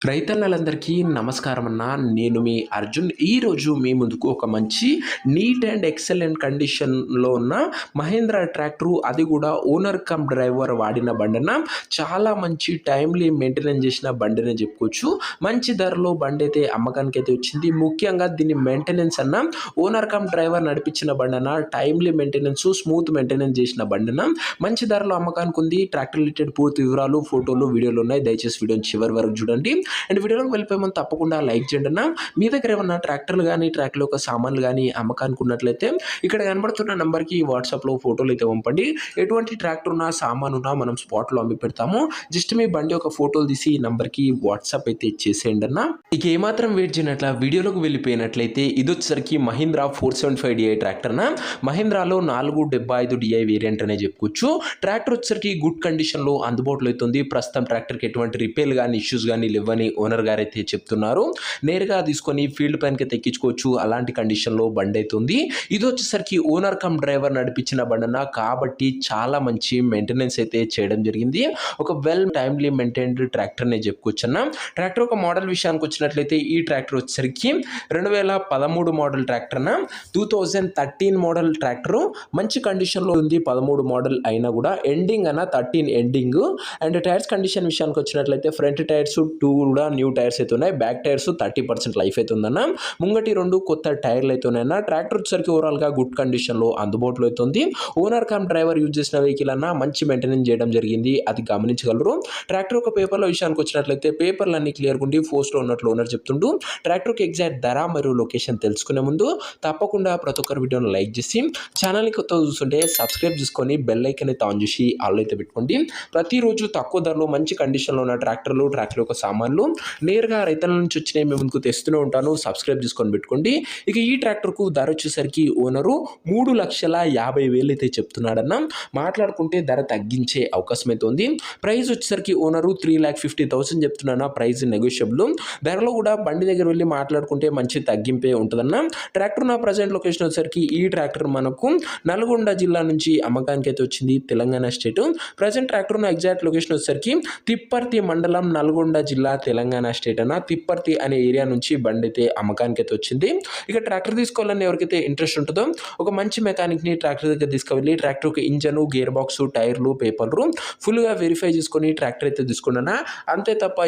రైతన్నలందరికీ నమస్కారం అన్న. నేను మీ అర్జున్. ఈరోజు మీ ముందుకు ఒక మంచి నీట్ అండ్ ఎక్సలెంట్ కండిషన్‌లో ఉన్న మహేంద్ర ట్రాక్టరు, అది కూడా ఓనర్ కమ్ డ్రైవర్ వాడిన బండన్న. చాలా మంచి టైమ్‌లీ మెయింటెనెన్స్ చేసిన బండనే చెప్పుకోవచ్చు. మంచి ధరలో బండైతే అమ్మకానికైతే వచ్చింది. ముఖ్యంగా దీని మెయింటెనెన్స్ అన్న ఓనర్ కమ్ డ్రైవర్ నడిపించిన బండన్న. టైమ్‌లీ మెయింటెనెన్స్, స్మూత్ మెయింటెనెన్స్ చేసిన బండన్న. మంచి ధరలో అమ్మకానికి ఉంది. ట్రాక్టర్ రిలేటెడ్ పూర్తి వివరాలు, ఫోటోలు, వీడియోలు ఉన్నాయి. దయచేసి వీడియోని చివరి వరకు చూడండి. అండ్ వీడియోలోకి వెళ్ళిపోయే ముందు తప్పకుండా లైక్ చేయండి అన్న. మీ దగ్గర ఏమన్నా ట్రాక్టర్లు కానీ, ట్రాక్టర్ యొక్క సామాన్లు కానీ అమ్మకానికి ఉన్నట్లయితే ఇక్కడ కనబడుతున్న నంబర్కి వాట్సాప్లో ఫోటోలు అయితే పంపండి. ఎటువంటి ట్రాక్టర్ ఉన్నా, సామాన్ ఉన్నా మనం స్పాట్లో అమ్మి పెడతాము. జస్ట్ మీ బండి యొక్క ఫోటోలు తీసి ఈ నంబర్కి వాట్సాప్ అయితే ఇచ్చేసేయండి అన్న. ఇక ఏమాత్రం వెయిట్ చేయనట్ల వీడియోలోకి వెళ్ళిపోయినట్లయితే ఇది వచ్చేసరికి మహీంద్రా 475 DI ట్రాక్టర్ అన్న. మహీంద్రాలో 475 DI వేరియంట్ అనే చెప్పుకోవచ్చు. ట్రాక్టర్ వచ్చేసరికి గుడ్ కండిషన్లో అందుబాటులో అవుతుంది. ప్రస్తుతం ట్రాక్టర్కి ఎటువంటి రిపేర్లు కానీ, ఇష్యూస్ కానీ లేవని ఓనర్ గారు అయితే చెప్తున్నారు. నేరుగా తీసుకొని ఫీల్డ్ పైనకి తెక్కించుకోవచ్చు. అలాంటి కండిషన్లో బండి అవుతుంది. ఇది వచ్చేసరికి ఓనర్ కమ్ డ్రైవర్ నడిపించిన బండన కాబట్టి చాలా మంచి మెయింటెనెన్స్ అయితే చేయడం జరిగింది. ఒక వెల్ టైమ్లీ మెయింటైన్డ్ ట్రాక్టర్ అని చెప్పుకోవచ్చు అన్న. ట్రాక్టర్ ఒక మోడల్ విషయానికి వచ్చినట్లయితే ఈ ట్రాక్టర్ వచ్చేసరికి 2013 మోడల్ ట్రాక్టర్ అన్న. 2013 మోడల్ ట్రాక్టర్ మంచి కండిషన్లో ఉంది. 13 మోడల్ అయినా కూడా ఎండింగ్ అన్న 13 ఎండింగ్. అండ్ టైర్స్ కండిషన్ విషయానికి వచ్చినట్లయితే ఫ్రంట్ టైర్స్ 2 కూడా న్యూ టైర్స్ అయితే ఉన్నాయి. బ్యాక్ టైర్స్ 30% లైఫ్ అయితే ఉందన్న. ముంగటి 2 కొత్త టైర్లు అయితే ఉన్నాయన్న. ట్రాక్టర్ వచ్చేసరికి ఓవరాల్గా గుడ్ కండిషన్లో అందుబాటులో అవుతుంది. ఓనర్ కమ్ డ్రైవర్ యూజ్ చేసిన వెహికల్ అన్న మంచి మెయింటెనెన్స్ చేయడం జరిగింది. అది గమనించగలరు. ట్రాక్టర్ ఒక పేపర్ల విషయానికి వచ్చినట్లయితే పేపర్లు అన్ని క్లియర్గా ఉండి ఫోర్స్లో ఉన్నట్లు ఓనర్ చెప్తుంటూ ట్రాక్టర్కి ఎగ్జాక్ట్ ధర మరియు లొకేషన్ తెలుసుకునే ముందు తప్పకుండా ప్రతి ఒక్కరు వీడియోని లైక్ చేసి ఛానల్ని కొత్త చూస్తుంటే సబ్స్క్రైబ్ చేసుకొని బెల్ ఐకాన్ అయితే ఆన్ చేసి ఆల్ అయితే పెట్టుకోండి. ప్రతిరోజు తక్కువ ధరలో మంచి కండిషన్లో ఉన్న ట్రాక్టర్లు, ట్రాక్టర్ యొక్క సామాన్లు నేరుగా రైతుల నుంచి వచ్చినాయి మేము ముందుకు తెస్తూనే ఉంటాను. సబ్స్క్రైబ్ చేసుకొని పెట్టుకోండి. ఇక ఈ ట్రాక్టర్కు ధర వచ్చేసరికి ఓనరు 3,50,000 అయితే చెప్తున్నాడన్న. మాట్లాడుకుంటే ధర తగ్గించే అవకాశం అయితే ఉంది. ప్రైస్ వచ్చేసరికి ఓనరు 3,50,000 చెప్తున్నాను. Price negotiable. ధరలో కూడా బండి దగ్గర వెళ్ళి మాట్లాడుకుంటే మంచి తగ్గింపే ఉంటుందన్న. ట్రాక్టర్ నా ప్రజెంట్ లొకేషన్ వచ్చేసరికి ఈ ట్రాక్టర్ మనకు నల్గొండ జిల్లా నుంచి అమ్మకానికి అయితే వచ్చింది, తెలంగాణ స్టేట్. ప్రజెంట్ ట్రాక్టర్ నా ఎగ్జాక్ట్ లొకేషన్ వచ్చేసరికి తిప్పర్తి మండలం, నల్గొండ జిల్లా, తెలంగాణ స్టేట్ అన్న. తిప్పర్తి అనే ఏరియా నుంచి బండి అయితే అమ్మకానికి అయితే వచ్చింది. ఇక ట్రాక్టర్ తీసుకోవాలని ఎవరికైతే ఇంట్రెస్ట్ ఉంటుందో ఒక మంచి మెకానిక్ని ట్రాక్టర్ దగ్గర తీసుకువెళ్ళి ట్రాక్టర్కి ఇంజను, గేర్ బాక్స్, టైర్లు, పేపర్లు ఫుల్గా వెరిఫై చేసుకొని ట్రాక్టర్ అయితే తీసుకున్నాను. అంతే తప్ప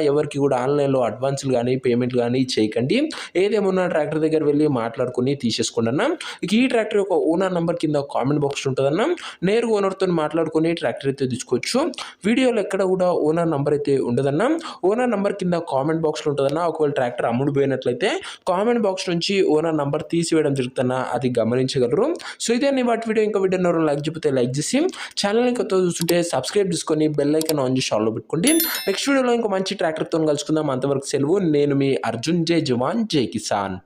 ఎవరికి కూడా ఆన్లైన్లో అడ్వాన్స్లు కానీ, పేమెంట్లు కానీ చేయకండి. ఏదేమన్నా ట్రాక్టర్ దగ్గర వెళ్ళి మాట్లాడుకుని తీసేసుకోండి అన్న. ఇక ఈ ట్రాక్టర్ యొక్క ఓనర్ నెంబర్ కింద కామెంట్ బాక్స్ ఉంటుందన్న. నేరుగా ఓనర్తో మాట్లాడుకుని ట్రాక్టర్ అయితే తీసుకోవచ్చు. వీడియోలో ఎక్కడ కూడా ఓనర్ నెంబర్ అయితే ఉండదన్న. ఓనర్ నంబర్ కింద కామెంట్ బాక్స్లో ఉంటుందన్న. ఒకవేళ ట్రాక్టర్ అమ్ముడు పోయినట్లయితే కామెంట్ బాక్స్ నుంచి ఓనర్ నంబర్ తీసివేయడం జరుగుతుందన్న. అది గమనించగలరు. సో ఇదే వాటి వీడియో. ఇంకా వీడియో లైక్ చెప్తే లైక్ చేసి ఛానల్ని కొత్త చూస్తుంటే సబ్స్క్రైబ్ చేసుకొని బెల్ ఐకాన్ ఆన్ చేసి ఆన్లో పెట్టుకోండి. నెక్స్ట్ వీడియోలో ఇంకో మంచి ట్రాక్టర్తో కలుసుకుందాం. అంతవరకు సెలవు. నేను మీ అర్జున్. జై జవాన్, జై కిసాన్.